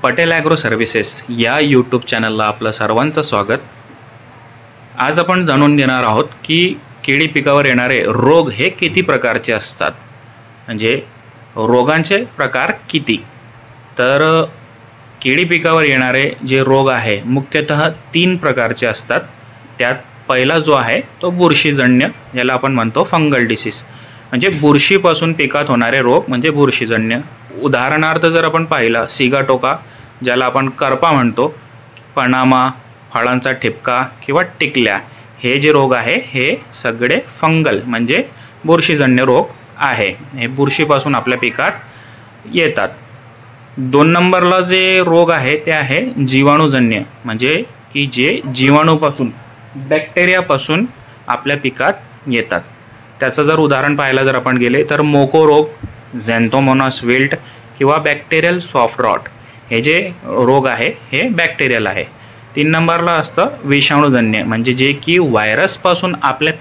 Patel agro services या YouTube चॅनलला आपलं सर्वांचं स्वागत। आज आपण जाणून घेणार आहोत की केळी पिकावर येणारे रोग हे किती प्रकारचे असतात, म्हणजे रोगांचे प्रकार किती। तर केळी पिकावर येणारे जे रोग आहे मुख्यतः 3 प्रकारचे असतात। त्यात पहिला जो आहे तो बुरशीजन्य, ज्याला आपण म्हणतो फंगल डिसीज, म्हणजे बुरशीपासून पिकात होणारे रोग म्हणजे बुरशीजन्य। उदाहरणार्थ जर आपण पाहिला सिगाटोका, ज्याला आपण करपा म्हणतो, पनामा, फळांचा ठिपका किंवा टिकल्या, हे जे रोग आहे हे सगळे फंगल म्हणजे बुरशीजन्य रोग आहे। हे बुरशीपासून आपल्या पिकात येतात। 2 नंबरला जे रोग आहे ते आहे जीवाणूजन्य, म्हणजे की जे जीवाणूपासून बॅक्टेरियापासून आपल्या पिकात येतात। त्याचं जर उदाहरण पाहायला जर आपण गेले तर मोको रोग, झॅन्थोमोनास विल्ट किंवा बॅक्टेरियल सॉफ्ट रॉट, हे जे रोग आहे हे बॅक्टेरियल आहे। 3 नंबरला असतं विषाणूजन्य, म्हणजे जे की व्हायरसपासून आपल्या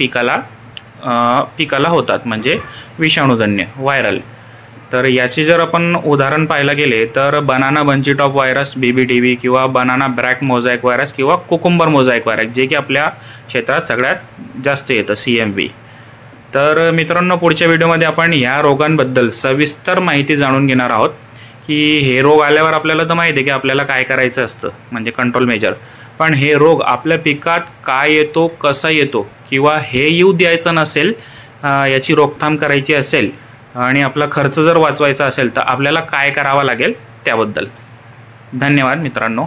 पिकाला होतात, म्हणजे विषाणूजन्य व्हायरल। तर याचे जर आपण उदाहरण पाहायला गेले तर बनाना बंची टॉप व्हायरस BBTV किंवा बनाना ब्रॅक मोझॅक व्हायरस किंवा कुकुंबर मोझॅक व्हायरस, जे की आपल्या क्षेत्रात सगळ्यात जास्त येतं CMV। तर मित्रांनो, पुढच्या व्हिडिओमध्ये आपण ह्या रोगांबद्दल सविस्तर माहिती जाणून घेणार आहोत की हे रोग आल्यावर आपल्याला तर माहिती आहे की आपल्याला काय करायचं असतं, म्हणजे कंट्रोल मेजर। पण हे रोग आपल्या पिकात काय येतो, कसा येतो, किंवा हे येऊ द्यायचं नसेल, याची रोकथाम करायची असेल आणि आपला खर्च जर वाचवायचा असेल तर आपल्याला काय करावं लागेल त्याबद्दल। धन्यवाद मित्रांनो।